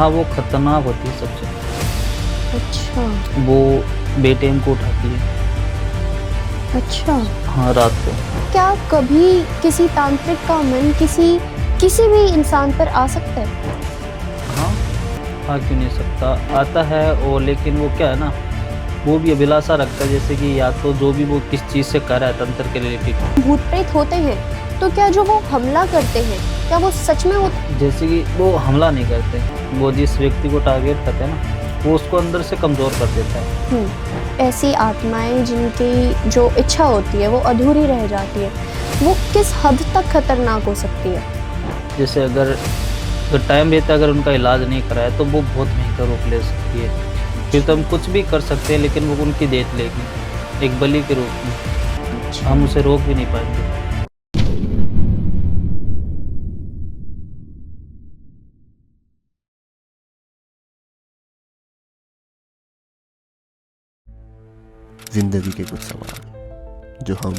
हाँ, वो खतरनाक होती है सबसे। अच्छा। वो बेटाइम को उठाती है। अच्छा, हाँ, रात को। क्या कभी किसी तांत्रिक का मन किसी किसी भी इंसान पर आ सकता है? हाँ, आ क्यों नहीं सकता? आता है और लेकिन वो क्या है ना, वो भी अभिलाषा रखता है जैसे कि या तो जो भी वो किस चीज़ से कर रहा है तंत्र के रिलेटेड। भूत प्रेत होते हैं तो क्या जो वो हमला करते हैं क्या वो सच में होते? जैसे कि वो हमला नहीं करते, वो जिस व्यक्ति को टारगेट करते हैं ना, वो उसको अंदर से कमज़ोर कर देता है। ऐसी आत्माएं जिनकी जो इच्छा होती है वो अधूरी रह जाती है, वो किस हद तक खतरनाक हो सकती है? जैसे अगर टाइम रहता है, अगर उनका इलाज नहीं कराया तो वो बहुत महंगा रूप ले सकती है। फिर तो हम कुछ भी कर सकते हैं लेकिन वो उनकी डेथ लेगी, एक बलि के रूप में। हम उसे रोक भी नहीं पाएंगे। जिंदगी के कुछ सवाल जो हम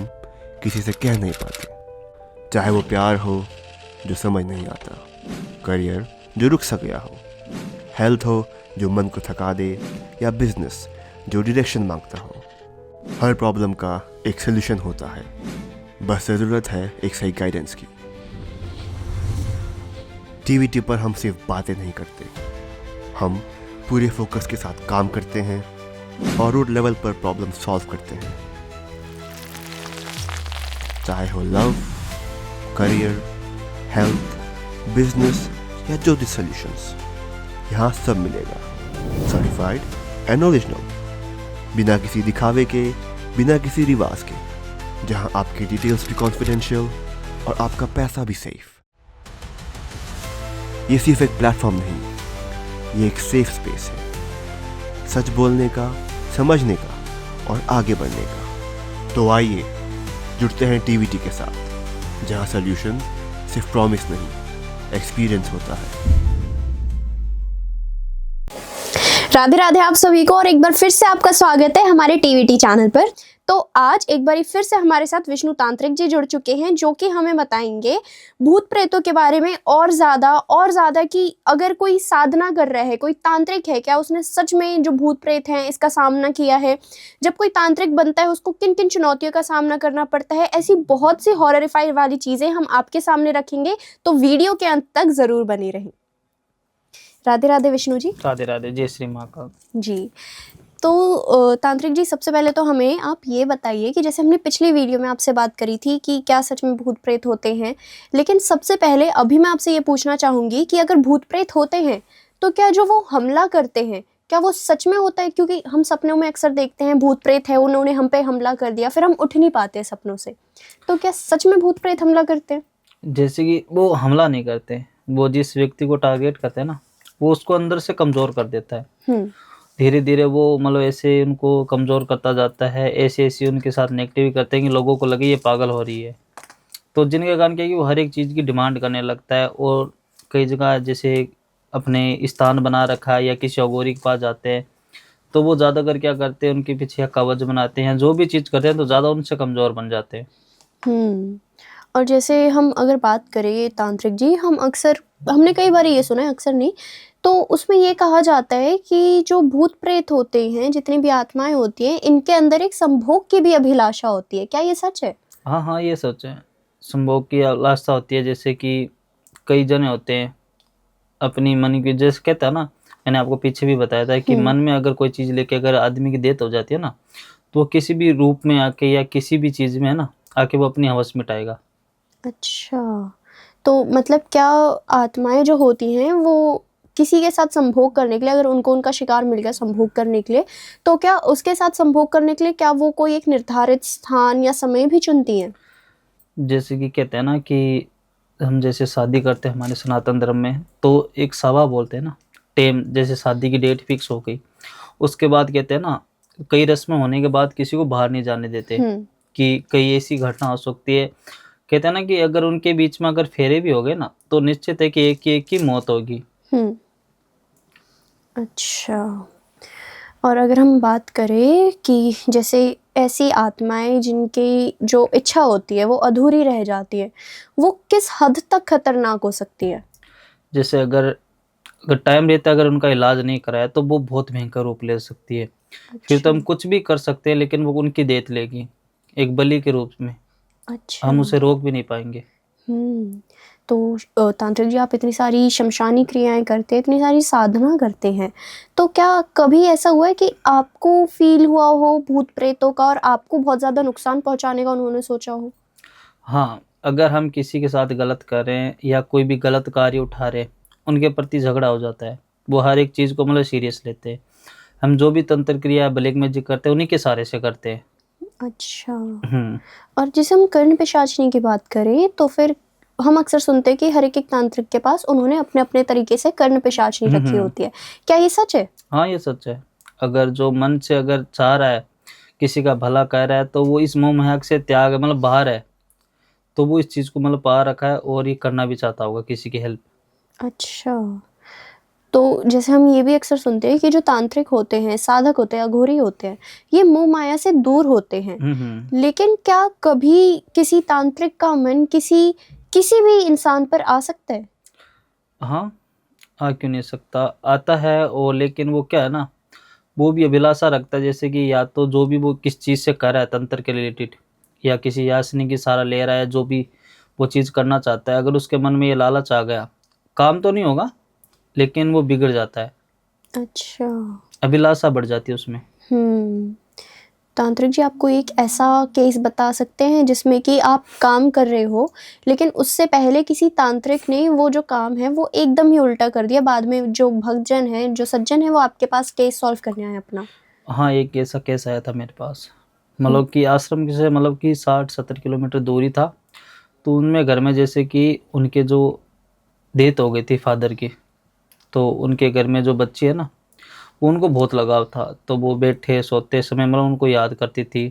किसी से कह नहीं पाते, चाहे वो प्यार हो जो समझ नहीं आता, करियर जो रुक सा गया हो, हेल्थ हो जो मन को थका दे, या बिजनेस जो डायरेक्शन मांगता हो। हर प्रॉब्लम का एक सोल्यूशन होता है, बस ज़रूरत है एक सही गाइडेंस की। टीवीटी पर हम सिर्फ बातें नहीं करते, हम पूरे फोकस के साथ काम करते हैं और रूट लेवल पर प्रॉब्लम सॉल्व करते हैं। चाहे हो लव, करियर, हेल्थ, बिजनेस या जो भी सॉल्यूशंस, यहाँ सब मिलेगा। सर्टिफाइड एंड ओरिजिनल, बिना किसी दिखावे के, बिना किसी रिवाज के, जहाँ आपकी डिटेल्स भी कॉन्फिडेंशियल और आपका पैसा भी सेफ। ये सिर्फ एक प्लेटफॉर्म नहीं, ये एक सेफ स्पेस है, सच बोलने का, समझने का और आगे बढ़ने का। तो आइए जुड़ते हैं टीवीटी के साथ, जहां सॉल्यूशन सिर्फ प्रॉमिस नहीं, एक्सपीरियंस होता है। राधे राधे आप सभी को, और एक बार फिर से आपका स्वागत है हमारे टीवीटी चैनल पर। तो आज एक बार फिर से हमारे साथ विष्णु तांत्रिक जी जुड़ चुके हैं, जो कि हमें बताएंगे भूत प्रेतों के बारे में और ज़्यादा कि अगर कोई साधना कर रहा है, कोई तांत्रिक है, क्या उसने सच में जो भूत प्रेत हैं इसका सामना किया है? जब कोई तांत्रिक बनता है उसको किन किन चुनौतियों का सामना करना पड़ता है? ऐसी बहुत सी हॉररिफाई वाली चीज़ें हम आपके सामने रखेंगे, तो वीडियो के अंत तक ज़रूर बने रहें। राधे राधे विष्णु जी। राधे राधे, जय श्री महाकाल जी। तो तांत्रिक जी, सबसे पहले तो हमें आप ये बताइए कि जैसे हमने पिछली वीडियो में आपसे बात करी थी कि क्या सच में भूत प्रेत होते हैं, लेकिन सबसे पहले अभी मैं आपसे ये पूछना चाहूँगी कि अगर भूत प्रेत होते हैं तो क्या जो वो हमला करते हैं क्या वो सच में होता है? क्योंकि हम सपनों में अक्सर देखते हैं भूत प्रेत है, उन्होंने हम पे हमला कर दिया, फिर हम उठ नहीं पाते सपनों से। तो क्या सच में भूत प्रेत हमला करते हैं? जैसे कि वो हमला नहीं करते, वो जिस व्यक्ति को टारगेट करते हैं ना, वो उसको अंदर से कमज़ोर कर देता है। धीरे धीरे वो मतलब ऐसे उनको कमज़ोर करता जाता है, ऐसे ऐसे उनके साथ नेगेटिव करते हैं कि लोगों को लगे ये पागल हो रही है। तो जिनके कारण क्या है कि वो हर एक चीज़ की डिमांड करने लगता है, और कई जगह जैसे अपने स्थान बना रखा है या किसी अघोरी के पास जाते हैं, तो वो ज़्यादातर क्या करते हैं, उनके पीछे कवच बनाते हैं, जो भी चीज़ करते हैं तो ज़्यादा उनसे कमज़ोर बन जाते हैं। और जैसे हम अगर बात करें तांत्रिक जी, हमने कई बार ये सुना है, अक्सर नहीं, तो उसमें ये कहा जाता है कि जो भूत प्रेत होते हैं, जितनी भी आत्माएं होती हैं, इनके अंदर एक संभोग की भी अभिलाषा होती है। क्या ये सच है? हाँ हाँ, ये सच है। संभोग की अभिलाषा होती है, जैसे कि कई जने होते हैं अपनी मन की, जैसे कहता है ना, मैंने आपको पीछे भी बताया था कि मन में अगर कोई चीज़ लेके अगर आदमी की डेथ हो जाती है ना, तो वो किसी भी रूप में आके या किसी भी चीज़ में है ना आके वो अपनी हवस मिटाएगा। अच्छा, तो मतलब क्या आत्माएं जो होती हैं वो किसी के साथ संभोग करने के लिए, अगर उनको उनका शिकार मिल गया संभोग करने के लिए, तो क्या उसके साथ संभोग करने के लिए क्या वो कोई एक निर्धारित स्थान या समय भी चुनती हैं? जैसे कि कहते हैं ना कि हम जैसे शादी करते हैं हमारे सनातन धर्म में, तो एक सभा बोलते हैं ना, टेम, जैसे शादी की डेट फिक्स हो गई, उसके बाद कहते हैं ना, कई रस्में होने के बाद किसी को बाहर नहीं जाने देते, कि कई ऐसी घटना हो सकती है। कहते हैं ना कि अगर उनके बीच में अगर फेरे भी हो गए ना, तो निश्चित है कि एक की मौत होगी। अच्छा, और अगर हम बात करें कि जैसे ऐसी आत्माएं जिनकी जो इच्छा होती है वो अधूरी रह जाती है, वो किस हद तक खतरनाक हो सकती है? जैसे अगर अगर टाइम रहता है, अगर उनका इलाज नहीं कराया तो वो बहुत भयंकर रूप ले सकती है। फिर तो हम कुछ भी कर सकते हैं, लेकिन वो उनकी डेथ लेगी एक बलि के रूप में। अच्छा। हम उसे रोक भी नहीं पाएंगे। तो तांत्रिक जी, आप इतनी सारी शमशानी क्रियाएं करते हैं, इतनी सारी साधना करते हैं, तो क्या कभी ऐसा हुआ है कि आपको फील हुआ हो भूत प्रेतों का और आपको बहुत ज़्यादा नुकसान पहुंचाने का उन्होंने सोचा हो? हाँ, अगर हम किसी के साथ गलत कर रहे हैं या कोई भी गलत कार्य उठा रहे हैं, उनके प्रति झगड़ा हो जाता है। वो हर एक चीज़ को मतलब सीरियस लेते हैं। हम जो भी तंत्र क्रिया ब्लैक मैजिक करते हैं, उन्हीं के सहारे से करते हैं। अच्छा। हम्म। और जैसे हम कर्ण पिशाचनी की बात करें तो फिर हम अक्सर सुनते हैं कि हर एक तांत्रिक के पास उन्होंने अपने अपने तरीके से कर्ण पिशाचनी रखी होती है। क्या ये सच है? हाँ, ये सच है। अगर जो मन से अगर चाह रहा है, किसी का भला कर रहा है, तो वो इस मोह माया से त्याग मतलब बाहर है, तो वो इस चीज़ को मतलब पा रखा है और ये करना भी चाहता होगा किसी की हेल्प। अच्छा। तो जैसे हम ये भी अक्सर सुनते हैं कि जो तांत्रिक होते हैं, साधक होते हैं, अघोरी होते हैं, ये मोह माया से दूर होते हैं। लेकिन क्या कभी किसी तांत्रिक का मन किसी भी इंसान पर आ सकता है? हाँ, आ क्यों नहीं सकता, आता है। और लेकिन वो क्या है ना, वो भी अभिलाषा रखता है, जैसे कि या तो जो भी वो किस चीज़ से कर रहा है तंत्र के रिलेटेड, या किसी याचनी की सहारा ले रहा है, जो भी वो चीज़ करना चाहता है, अगर उसके मन में ये लालच आ गया, काम तो नहीं होगा लेकिन वो बिगड़ जाता है। अच्छा। अभिलाषा बढ़ जाती है उसमें। तांत्रिक जी, आपको एक ऐसा केस बता सकते हैं जिसमें कि आप काम कर रहे हो, लेकिन उससे पहले किसी तांत्रिक ने वो जो काम है वो एकदम ही उल्टा कर दिया, बाद में जो भक्तजन है, जो सज्जन है, वो आपके पास केस सॉल्व करने आए अपना? हाँ, एक ऐसा केस आया था मेरे पास। मतलब कि आश्रम से मतलब कि 60-70 किलोमीटर दूरी था। तो उनमें घर में जैसे कि उनके जो डेथ हो गई थी फादर की, तो उनके घर में जो बच्ची है ना, उनको बहुत लगाव था। तो वो बैठे सोते समय मतलब उनको याद करती थी।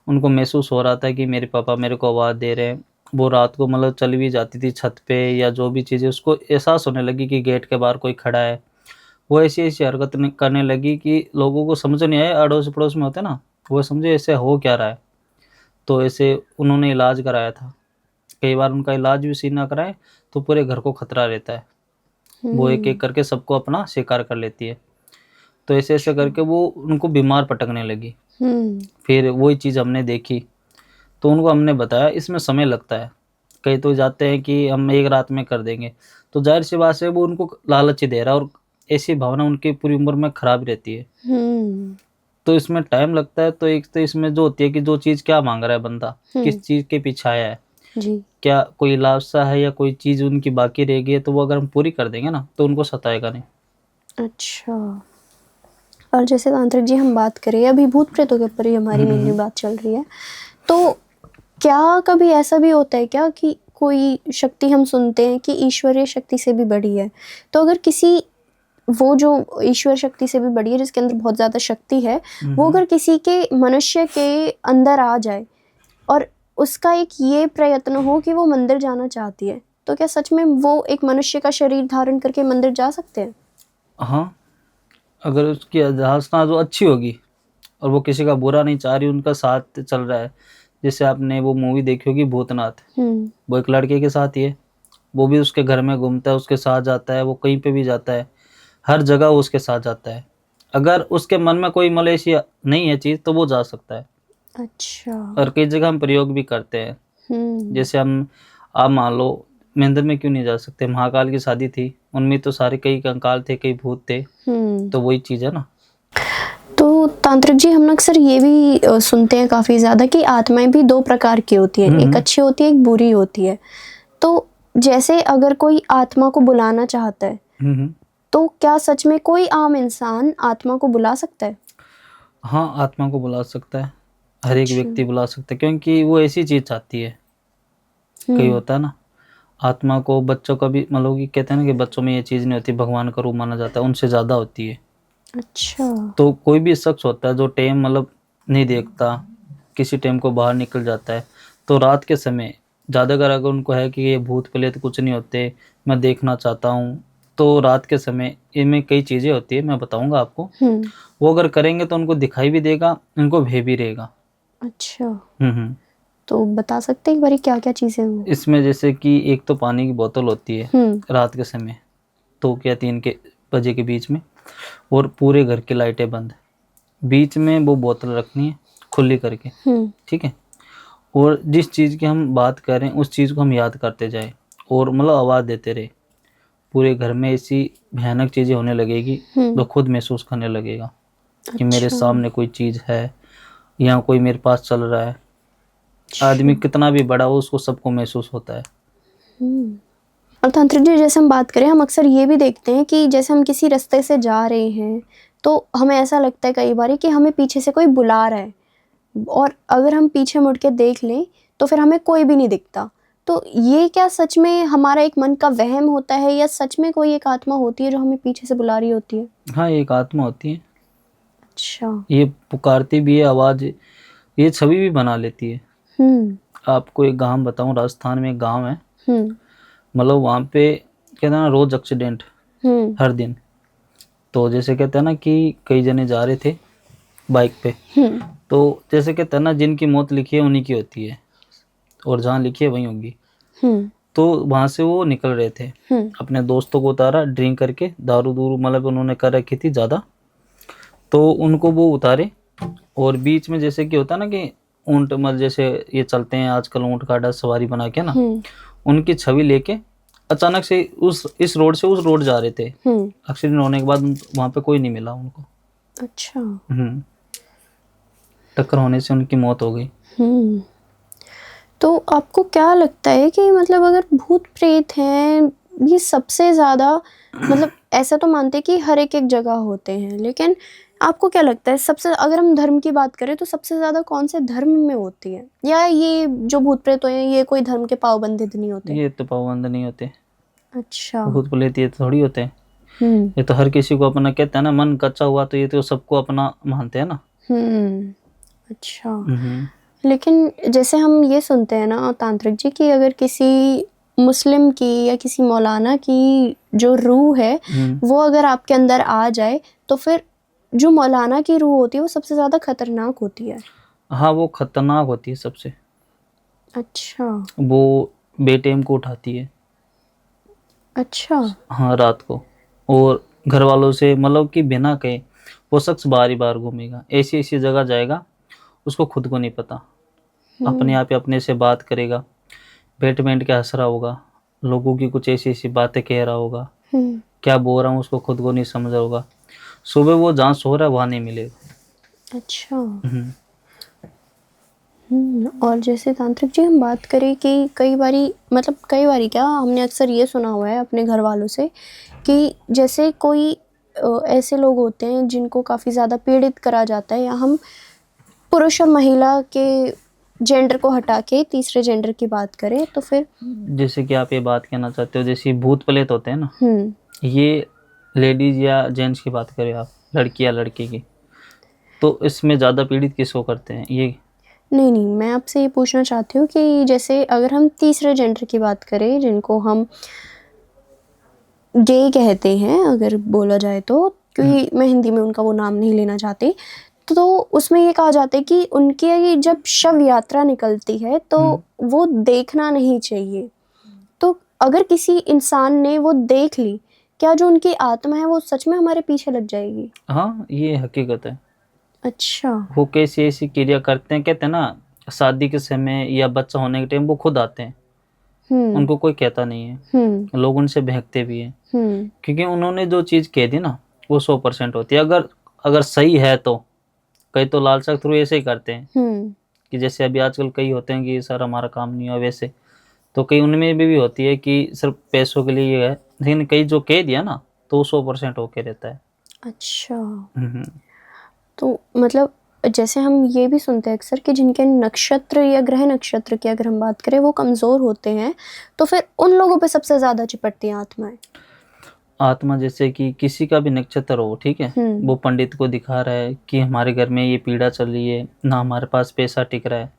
उनको महसूस हो रहा था कि मेरे पापा मेरे को आवाज़ दे रहे हैं। वो रात को मतलब चली भी जाती थी छत पे या जो भी चीज़ें, उसको एहसास होने लगी कि गेट के बाहर कोई खड़ा है। वो ऐसी ऐसी हरकत करने लगी कि लोगों को समझ नहीं आया, अड़ोस पड़ोस में होते ना, वो समझे ऐसे हो क्या रहा है। तो ऐसे उन्होंने इलाज कराया था। कई बार उनका इलाज भी सही ना कराए तो पूरे घर को खतरा रहता है। वो एक एक करके सबको अपना शिकार कर लेती है। तो ऐसे ऐसे करके वो उनको बीमार पटकने लगी। फिर वही चीज़ हमने देखी, तो उनको हमने बताया इसमें समय लगता है। कई तो जाते हैं कि हम एक रात में कर देंगे, तो जाहिर सी बात है वो उनको लालच ही दे रहा है, और ऐसी भावना उनकी पूरी उम्र में खराब रहती है। तो इसमें टाइम लगता है। तो एक तो इसमें जो होती है कि जो चीज़ क्या मांग रहा है बंदा, किस चीज़ के पीछे आया है, क्या कोई लालसा है या कोई चीज़ उनकी बाकी रह गई है, तो वो अगर हम पूरी कर देंगे ना तो उनको सताएगा नहीं। अच्छा। और जैसे तांत्रिक जी हम बात करें, अभी भूत प्रेतों के ऊपर ही हमारी मेनली बात चल रही है, तो क्या कभी ऐसा भी होता है क्या कि कोई शक्ति हम सुनते हैं कि ईश्वरीय शक्ति से भी बड़ी है, तो अगर किसी वो जो ईश्वर शक्ति से भी बड़ी है जिसके अंदर बहुत ज़्यादा शक्ति है, वो अगर किसी के मनुष्य के अंदर आ जाए और उसका एक ये प्रयत्न हो कि वो मंदिर जाना चाहती है, तो क्या सच में वो एक मनुष्य का शरीर धारण करके मंदिर जा सकते हैं? हाँ, अगर उसकी अध्यासना जो अच्छी होगी और वो किसी का बुरा नहीं चाह रही, उनका साथ चल रहा है। जैसे आपने वो मूवी देखी होगी भूतनाथ, वो एक लड़के के साथ ही है, वो भी उसके घर में घूमता है, उसके साथ जाता है, वो कहीं पे भी जाता है, हर जगह वो उसके साथ जाता है। अगर उसके मन में कोई मलेशिया नहीं है चीज़ तो वो जा सकता है। अच्छा। और कई जगह हम प्रयोग भी करते हैं। जैसे आप मान लो मंदिर में क्यों नहीं जा सकते, महाकाल की शादी थी, उनमें तो सारे कई कंकाल थे, कई भूत थे। तो वही चीज़ है ना। तो तांत्रिक जी, हम अक्सर ये भी सुनते हैं काफ़ी ज़्यादा कि आत्माएं भी दो प्रकार की होती है, एक अच्छी होती है, एक बुरी होती है। तो जैसे अगर कोई आत्मा को बुलाना चाहता है, तो क्या सच में कोई आम इंसान आत्मा को बुला सकता है? हाँ, आत्मा को बुला सकता है, हर एक व्यक्ति बुला सकता है, क्योंकि वो ऐसी चीज़ चाहती है। कई होता है ना, आत्मा को बच्चों का भी मतलब कि कहते हैं ना कि बच्चों में ये चीज़ नहीं होती, भगवान का रूप माना जाता है, उनसे ज़्यादा होती है। अच्छा। तो कोई भी शख्स होता है जो टाइम मतलब नहीं देखता, किसी टाइम को बाहर निकल जाता है, तो रात के समय ज़्यादातर अगर उनको है कि ये भूत प्रेत कुछ नहीं होते, मैं देखना चाहता हूँ, तो रात के समय इनमें कई चीज़ें होती है, मैं बताऊँगा आपको। वो अगर करेंगे तो उनको दिखाई भी देगा, उनको भय भी रहेगा। अच्छा। तो बता सकते हैं एक बारी क्या क्या चीज़ें हैं वो? इसमें जैसे कि एक तो पानी की बोतल होती है रात के समय, 2 या 3 के बजे के बीच में, और पूरे घर की लाइटें बंद, बीच में वो बोतल रखनी है खुली करके, ठीक है। और जिस चीज़ की हम बात कर रहे हैं उस चीज़ को हम याद करते जाए और मतलब आवाज़ देते रहे। पूरे घर में ऐसी भयानक चीज़ें होने लगेगी तो खुद महसूस करने लगेगा कि मेरे सामने कोई चीज़ है, यहाँ कोई मेरे पास चल रहा है। आदमी कितना भी बड़ा हो उसको सबको महसूस होता है। और तांत्रिक जी, जैसे हम बात करें, हम अक्सर ये भी देखते हैं कि जैसे हम किसी रास्ते से जा रहे हैं तो हमें ऐसा लगता है कई बार कि हमें पीछे से कोई बुला रहा है, और अगर हम पीछे मुड़ के देख लें तो फिर हमें कोई भी नहीं दिखता। तो ये क्या सच में हमारा एक मन का वहम होता है, या सच में कोई एक आत्मा होती है जो हमें पीछे से बुला रही होती है? हाँ, एक आत्मा होती है। अच्छा। ये पुकारती भी है, आवाज़, ये छवि भी बना लेती है। आपको एक गांव बताऊं, राजस्थान में एक गांव है, मतलब वहाँ पे कहते हैं ना रोज एक्सीडेंट, हर दिन। तो जैसे कहते हैं ना कि कई जने जा रहे थे बाइक पे, तो जैसे कहते हैं ना जिनकी मौत लिखी है उन्हीं की होती है, और जहाँ लिखी है वहीं होगी। तो वहाँ से वो निकल रहे थे, अपने दोस्तों को उतारा ड्रिंक करके, दारू दूरू मतलब उन्होंने कर रखी थी ज़्यादा, तो उनको वो उतारे, और बीच में जैसे कि होता है ना कि ऊँट मतलब जैसे ये चलते हैं आजकल ऊँट गाड़ा सवारी बना के ना, उनकी छवि लेके अचानक से इस रोड से उस रोड जा रहे थे। एक्सीडेंट होने के बाद वहाँ पे कोई नहीं मिला उनको। अच्छा। टक्कर होने से उनकी मौत हो गई। तो आपको क्या लगता है कि मतलब अगर भूत प्रेत हैं, ये सबसे ज़्यादा, मतलब ऐसा तो मानते हैं कि हर एक जगह होते हैं, लेकिन आपको क्या लगता है सबसे, अगर हम धर्म की बात करें तो सबसे ज़्यादा कौन से धर्म में होती है, या ये जो भूत प्रेत हैं ये कोई धर्म के पाबंदित नहीं होते? ये तो पाबंद नहीं होते। अच्छा। भूत प्रेत ये थोड़ी होते हैं, ये तो हर किसी को अपना, कहते हैं ना मन कच्चा हुआ तो ये तो सबको अपना मानते हैं ना। अच्छा। लेकिन जैसे हम ये सुनते हैं ना तांत्रिक जी कि अगर किसी मुस्लिम की या किसी मौलाना की जो रूह है वो अगर आपके अंदर आ जाए तो फिर जो मौलाना की रूह होती है वो सबसे ज़्यादा खतरनाक होती है। हाँ, वो खतरनाक होती है सबसे। अच्छा। वो बेटेम को उठाती है। अच्छा। हाँ, रात को, और घर वालों से मतलब कि बिना कहे वो शख्स बार ही बार घूमेगा, ऐसी ऐसी जगह जाएगा उसको खुद को नहीं पता, अपने आप ही अपने से बात करेगा, बैठ बैठ के हंस रहा होगा, लोगों की कुछ ऐसी ऐसी बातें कह रहा होगा, क्या बोल रहा हूँ उसको खुद को नहीं समझ रहा होगा। सुबह वो जहाँ सो रहा है वहाँ नहीं मिलेगा। अच्छा। और जैसे तांत्रिक जी हम बात करें कि कई बारी क्या हमने अक्सर ये सुना हुआ है अपने घर वालों से कि जैसे कोई ऐसे लोग होते हैं जिनको काफ़ी ज़्यादा पीड़ित करा जाता है, या हम पुरुष और महिला के जेंडर को हटा के तीसरे जेंडर की बात करें तो फिर, जैसे कि आप ये बात कहना चाहते हो जैसे भूत प्रेत होते हैं ना, ये लेडीज या जेंट्स की बात करें आप, लड़की या लड़के की, तो इसमें ज़्यादा पीड़ित किसको करते हैं ये? नहीं, मैं आपसे ये पूछना चाहती हूँ कि जैसे अगर हम तीसरे जेंडर की बात करें जिनको हम गे कहते हैं अगर बोला जाए तो, क्योंकि मैं हिंदी में उनका वो नाम नहीं लेना चाहती, तो उसमें ये कहा जाता है कि उनकी जब शव यात्रा निकलती है तो वो देखना नहीं चाहिए। तो अगर किसी इंसान ने वो देख ली, क्या जो उनकी आत्मा है वो सच में हमारे पीछे लग जाएगी? हाँ, ये हकीकत है। अच्छा। वो कैसी ऐसी क्रिया करते हैं, कहते हैं ना शादी के समय या बच्चा होने के टाइम वो खुद आते हैं, उनको कोई कहता नहीं है, लोग उनसे बहकते भी हैं, क्योंकि उन्होंने जो चीज़ कह दी ना वो 100% होती है। अगर सही है तो कई तो लालसा के थ्रू ऐसे ही करते हैं कि जैसे अभी आजकल कई होते हैं कि सर हमारा काम नहीं हुआ, वैसे तो कई उनमें भी होती है कि सिर्फ पैसों के लिए ये है, लेकिन कई जो कह दिया ना तो 100% होके रहता है। अच्छा। तो मतलब जैसे हम ये भी सुनते हैं अक्सर कि जिनके नक्षत्र या ग्रह नक्षत्र की अगर हम बात करें वो कमज़ोर होते हैं तो फिर उन लोगों पे सबसे ज़्यादा चिपटती हैं आत्माएं। आत्मा जैसे कि किसी का भी नक्षत्र हो, ठीक है, वो पंडित को दिखा रहा है कि हमारे घर में ये पीड़ा चल रही है ना, हमारे पास पैसा टिक रहा है,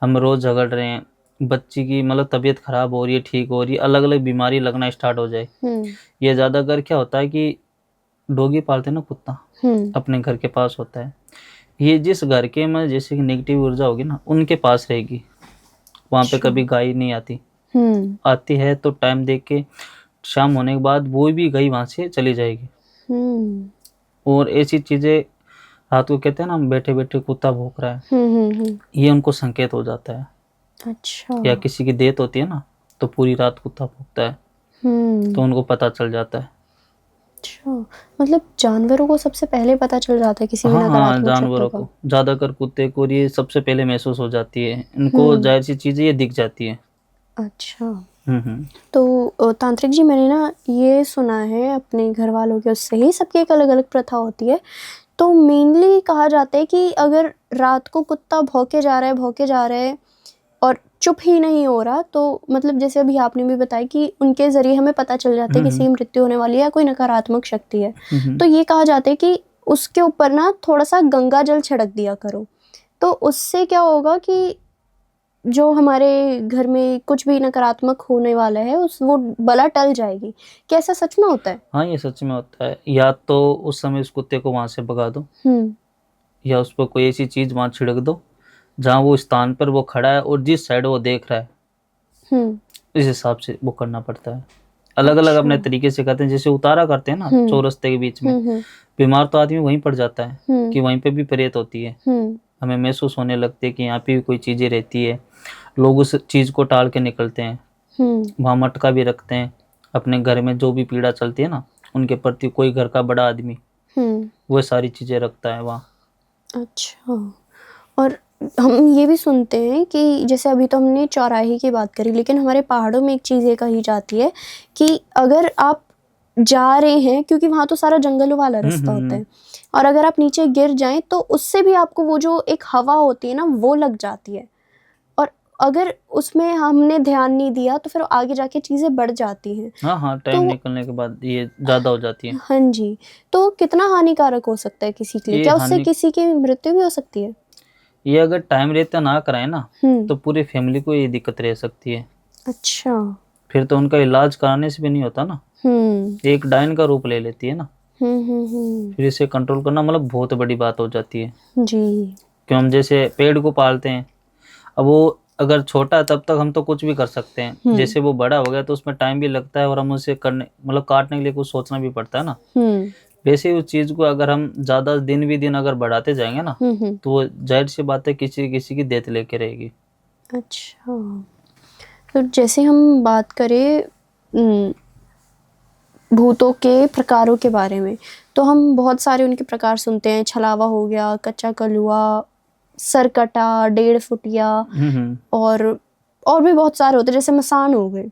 हम रोज़ झगड़ रहे हैं, बच्ची की मतलब तबीयत खराब हो रही है, ठीक हो रही है, अलग अलग बीमारी लगना स्टार्ट हो जाए। ये ज़्यादातर क्या होता है कि डॉगी पालते हैं ना, कुत्ता अपने घर के पास होता है, ये जिस घर के में जैसे कि नेगेटिव ऊर्जा होगी ना उनके पास रहेगी, वहाँ पे कभी गाय नहीं आती, आती है तो टाइम देख के शाम होने के बाद वो भी गई वहां से चली जाएगी। और ऐसी चीजें रात को कहते हैं ना, हम बैठे बैठे कुत्ता भौंक रहा है, ये उनको संकेत हो जाता है। अच्छा। या किसी की डेथ होती है ना, तो पूरी रात कुत्ता भौंकता है, तो उनको पता चल जाता है। अच्छा, मतलब जानवरों को सबसे पहले पता चल जाता है किसी भी हाँ हाँ, नकारात्मक जानवरों शक्ति को का। ज्यादातर कुत्ते को ये सबसे पहले महसूस हो जाती है, इनको जाहिर सी चीजें ये दिख जाती है। अच्छा, हम्म। तो तांत्रिक जी, मैंने ना ये सुना है अपने घर वालों के उससे ही, सबकी एक अलग अलग प्रथा होती है। तो मेनली कहा जाता है कि अगर रात को कुत्ता भौंके जा रहा है और चुप ही नहीं हो रहा, तो मतलब जैसे अभी आपने भी बताया कि उनके ज़रिए हमें पता चल जाता है किसी की मृत्यु होने वाली है या कोई नकारात्मक शक्ति है। तो ये कहा जाता है कि उसके ऊपर ना थोड़ा सा गंगा जल छिड़क दिया करो, तो उससे क्या होगा कि जो हमारे घर में कुछ भी नकारात्मक होने वाला है वो बला टल जाएगी। क्या ऐसा सच में होता है? हाँ, ये सच में होता है। या तो उस समय उस कुत्ते को वहां से भगा दो, या उस पर कोई ऐसी चीज वहां छिड़क दो जहाँ वो स्थान पर वो खड़ा है और जिस साइड वो देख रहा है, इस हिसाब से वो करना पड़ता है। अलग अलग अपने तरीके से करते हैं, जैसे उतारा करते हैं ना चौरस्ते के बीच में, बीमार तो आदमी वहीं पड़ जाता है कि वहीं पे भी प्रेत होती है, हमें महसूस होने लगती है कि यहाँ पे भी कोई चीजें रहती है। लोग उस चीज को टाल के निकलते हैं, वहाँ मटका भी रखते हैं। अपने घर में जो भी पीड़ा चलती है ना उनके प्रति, कोई घर का बड़ा आदमी वो सारी चीजें रखता है वहाँ। अच्छा, और हम ये भी सुनते हैं कि जैसे अभी तो हमने चौराहे की बात करी, लेकिन हमारे पहाड़ों में एक चीज़ ये कही जाती है कि अगर आप जा रहे हैं, क्योंकि वहाँ तो सारा जंगलों वाला रास्ता होता है, और अगर आप नीचे गिर जाएं तो उससे भी आपको वो जो एक हवा होती है ना वो लग जाती है, और अगर उसमें हमने ध्यान नहीं दिया तो फिर आगे जाके चीज़ें बढ़ जाती हैं। हाँ, टाइम निकलने के बाद ये ज़्यादा हो जाती है। हाँ जी, तो कितना हानिकारक हो सकता है किसी के लिए? क्या उससे किसी की मृत्यु भी हो सकती है? ये अगर टाइम रहते ना कराए ना तो पूरी फैमिली को ये दिक्कत रह सकती है। अच्छा, फिर तो उनका इलाज कराने से भी नहीं होता ना, एक डायन का रूप ले लेती है ना। फिर इसे कंट्रोल करना मतलब बहुत बड़ी बात हो जाती है जी। क्यों, हम जैसे पेड़ को पालते हैं, अब वो अगर छोटा है तब तक हम तो कुछ भी कर सकते हैं, जैसे वो बड़ा हो गया तो उसमें टाइम भी लगता है और हम उसे करने मतलब काटने के लिए कुछ सोचना भी पड़ता है ना। वैसे उस चीज को अगर हम ज्यादा दिन भी दिन अगर बढ़ाते जाएंगे ना तो वो जाहिर सी बात है किसी किसी की डेथ लेके रहेगी। अच्छा, तो जैसे हम बात करें भूतों के प्रकारों के बारे में, तो हम बहुत सारे उनके प्रकार सुनते हैं। छलावा हो गया, कच्चा कलुआ, सरकटा, 1.5 फुटिया, और भी बहुत सारे होते हैं, जैसे मसान हो गए।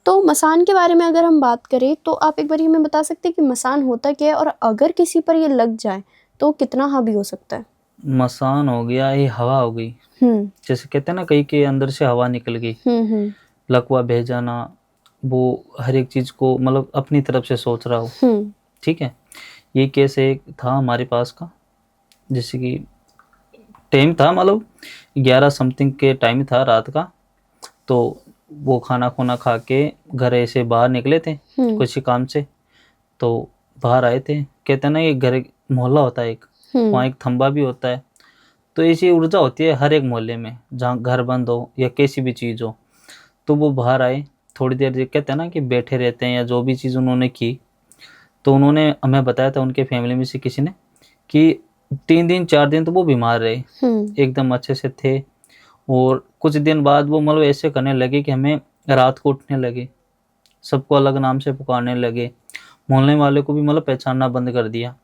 तो मसान के बारे में अगर हम बात करें तो आप एक बार हमें बता सकते हैं कि मसान होता क्या है, और अगर किसी पर ये लग जाए तो कितना हावी हो सकता है? मसान हो गया, ये हवा हो गई, जैसे कहते हैं ना कहीं के अंदर से हवा निकल गई, लकवा बह जाना, वो हर एक चीज को मतलब अपनी तरफ से सोच रहा हो। ठीक है, ये केस एक था हमारे पास का, जैसे कि टाइम था मतलब 11 समथिंग के टाइम था रात का, तो वो खाना खुना खा के घर ऐसे बाहर निकले थे कुछ काम से, तो बाहर आए थे। कहते हैं ना ये घर मोहल्ला होता है एक, वहाँ एक खंबा भी होता है, तो ऐसी ऊर्जा होती है हर एक मोहल्ले में जहाँ घर बंद हो या कैसी भी चीज़ हो। तो वो बाहर आए, थोड़ी देर कहते हैं ना कि बैठे रहते हैं या जो भी चीज़ उन्होंने की, तो उन्होंने हमें बताया था उनके फैमिली में से किसी ने कि 3 दिन 4 दिन तो वो बीमार रहे, एकदम अच्छे से थे, और कुछ दिन बाद वो मतलब ऐसे करने लगे कि हमें रात को उठने लगे, सबको अलग नाम से पुकारने लगे, मोहल्ले वाले को भी मतलब पहचानना बंद कर दिया।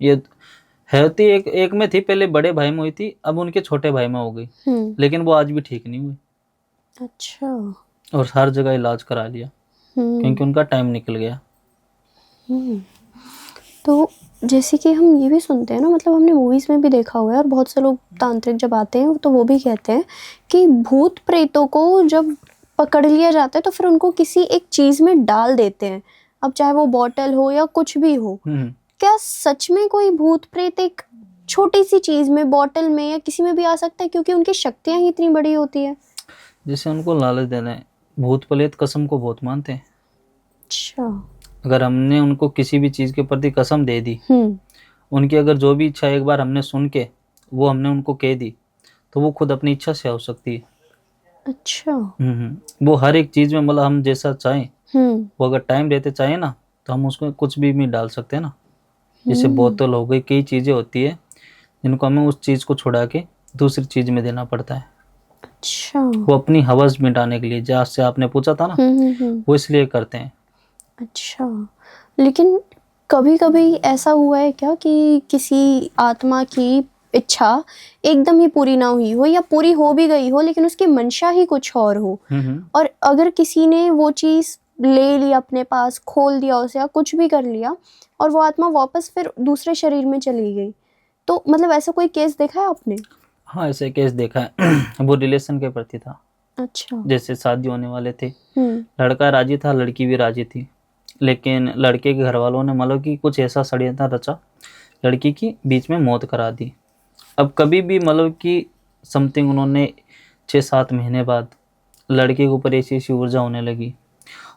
ये है एक में थी, पहले बड़े भाई में हुई थी, अब उनके छोटे भाई में हो गई, लेकिन वो आज भी ठीक नहीं हुई। अच्छा, और हर जगह इलाज करा लिया क्योंकि उनका टाइम निकल गया। तो जैसे कि हम ये भी सुनते हैं ना, मतलब हमने मूवीज़ में भी देखा हुआ है, और बहुत से लोग तांत्रिक जब आते हैं तो वो भी कहते हैं कि भूत प्रेतों को जब पकड़ लिया जाता है तो फिर उनको किसी एक चीज़ में डाल देते हैं, अब चाहे वो बॉटल हो या कुछ भी हो। क्या सच में कोई भूत प्रेत एक छोटी सी चीज़ में, बॉटल में या किसी में भी आ सकता है, क्योंकि उनकी शक्तियाँ ही इतनी बड़ी होती है? जैसे उनको लालच देना है, भूत प्रेत कसम को बहुत मानते हैं। अच्छा, अगर हमने उनको किसी भी चीज़ के प्रति कसम दे दी, उनकी अगर जो भी इच्छा एक बार हमने सुन के वो हमने उनको कह दी, तो वो खुद अपनी इच्छा से हो सकती है। अच्छा, वो हर एक चीज़ में मतलब हम जैसा चाहें वो अगर टाइम रहते चाहे ना तो हम उसमें कुछ भी डाल सकते हैं ना, जैसे बोतल हो गई, कई चीज़ें होती है जिनको हमें उस चीज़ को छुड़ा के दूसरी चीज़ में देना पड़ता है। अच्छा। वो अपनी हवस मिटाने के लिए, जैसे आपने पूछा था ना, वो इसलिए करते हैं। अच्छा, लेकिन कभी कभी ऐसा हुआ है क्या कि किसी आत्मा की इच्छा एकदम ही पूरी ना हुई हो या पूरी हो भी गई हो लेकिन उसकी मंशा ही कुछ और हो, और अगर किसी ने वो चीज़ ले ली अपने पास, खोल दिया उसे या कुछ भी कर लिया और वो आत्मा वापस फिर दूसरे शरीर में चली गई, तो मतलब ऐसा कोई केस देखा है आपने? हाँ, ऐसे केस देखा है। वो रिलेशन के प्रति था। अच्छा। जैसे शादी होने वाले थे, लड़का राजी था, लड़की भी राजी थी, लेकिन लड़के के घर वालों ने मतलब कि कुछ ऐसा षड्यंत्र रचा, लड़की की बीच में मौत करा दी। अब कभी भी मतलब कि समथिंग उन्होंने 6-7 महीने बाद लड़के के ऊपर ऐसी ऐसी ऊर्जा होने लगी,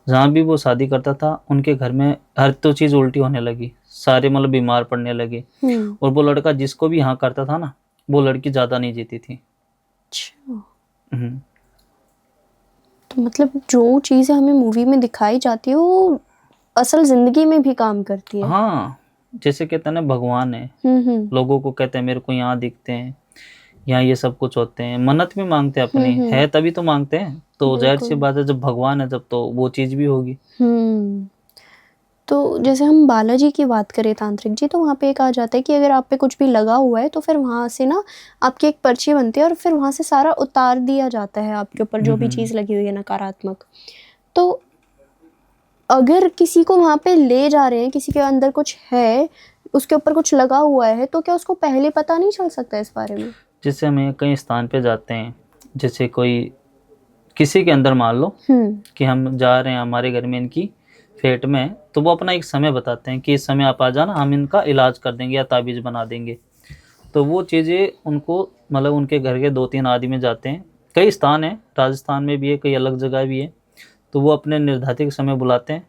जहाँ भी वो शादी करता था उनके घर में हर तो चीज़ उल्टी होने लगी, सारे मतलब बीमार पड़ने लगे। और वो लड़का जिसको भी हाँ करता था ना, वो लड़की ज़्यादा नहीं जीती थी। अच्छा, हम्म। तो मतलब जो चीज़ें हमें मूवी में दिखाई जाती है वो असल जिंदगी में भी काम करती है। हाँ, जैसे कहते हैं ना भगवान है, लोगों को कहते हैं मेरे को यहाँ दिखते हैं, यहाँ ये सब कुछ होते हैं, मन्नत भी मांगते हैं अपनी, है तभी तो मांगते हैं, तो जाहिर सी बात है जब भगवान है तब तो वो चीज़ भी होगी। तो जैसे हम बालाजी की बात करें तांत्रिक जी, तो वहाँ पे एक आ जाता है कि अगर आप पे कुछ भी लगा हुआ है तो फिर वहाँ से ना आपकी एक पर्ची बनती है और फिर वहाँ से सारा उतार दिया जाता है आपके ऊपर जो भी चीज़ लगी हुई है नकारात्मक। तो अगर किसी को वहाँ पे ले जा रहे हैं, किसी के अंदर कुछ है, उसके ऊपर कुछ लगा हुआ है, तो क्या उसको पहले पता नहीं चल सकता इस बारे में? जैसे हम कहीं स्थान पे जाते हैं, जैसे कोई किसी के अंदर मान लो कि हम जा रहे हैं, हमारे घर में इनकी फेट में है, तो वो अपना एक समय बताते हैं कि इस समय आप आ जाना, हम इनका इलाज कर देंगे या ताबीज़ बना देंगे। तो वो चीज़ें उनको मतलब उनके घर के 2-3 आदमी जाते हैं, कई स्थान हैं, राजस्थान में भी है, कई अलग जगह भी है, तो वो अपने निर्धारित समय बुलाते हैं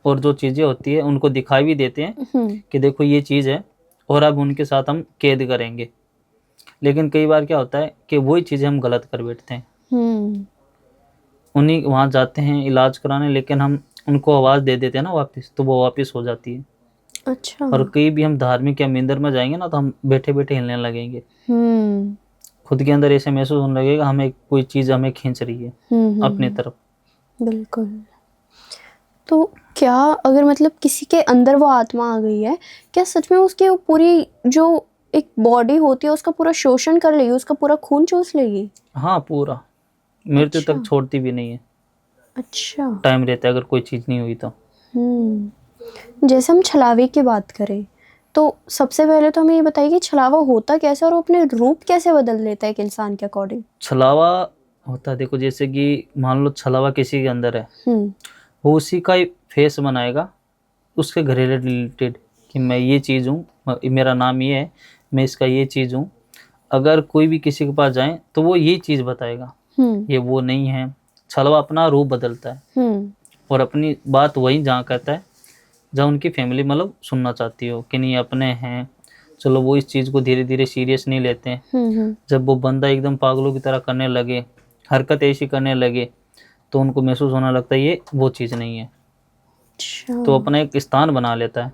और जो चीज़ें होती है उनको दिखाई भी देते हैं कि देखो ये चीज़ है और अब उनके साथ हम कैद करेंगे। लेकिन कई बार क्या होता है कि वही चीज़ें हम गलत कर बैठते हैं, उन्हीं वहाँ जाते हैं इलाज कराने, लेकिन हम उनको आवाज़ दे देते हैं ना वापस, तो वो वापस हो जाती है। अच्छा। और कहीं भी हम धार्मिक या मंदिर में जाएंगे ना तो हम बैठे बैठे हिलने लगेंगे, खुद के अंदर ऐसे महसूस होने लगेगा हमें कोई चीज़ हमें खींच रही है अपनी तरफ। बिल्कुल। तो क्या अगर मतलब किसी के अंदर वो आत्मा आ गई है, क्या सच में उसकी वो पूरी जो एक बॉडी होती है उसका पूरा शोषण कर लेगी, उसका पूरा खून चूस लेगी? हाँ, पूरा मृत्यु अच्छा। तक छोड़ती भी नहीं है। अच्छा। टाइम रहता है अगर कोई चीज़ नहीं हुई तो। जैसे हम छलावे की बात करें तो सबसे पहले तो हमें ये बताइए कि छलावा होता कैसे और वो अपने रूप कैसे बदल लेता है एक इंसान के अकॉर्डिंग? छलावा होता है, देखो जैसे कि मान लो छलावा किसी के अंदर है, वो उसी का ही फेस बनाएगा उसके घर रिलेटेड कि मैं ये चीज़ हूँ, मेरा नाम ये है, मैं इसका ये चीज़ हूँ। अगर कोई भी किसी के पास जाए तो वो ये चीज़ बताएगा, ये वो नहीं है। छलवा अपना रूप बदलता है और अपनी बात वही जहाँ कहता है जहाँ उनकी फैमिली मतलब सुनना चाहती हो कि नहीं अपने हैं, चलो वो इस चीज़ को धीरे धीरे सीरियस नहीं लेते हैं। जब वो बंदा एकदम पागलों की तरह करने लगे, हरकत ऐसी करने लगे, तो उनको महसूस होने लगता है ये वो चीज़ नहीं है, तो अपना एक स्थान बना लेता है।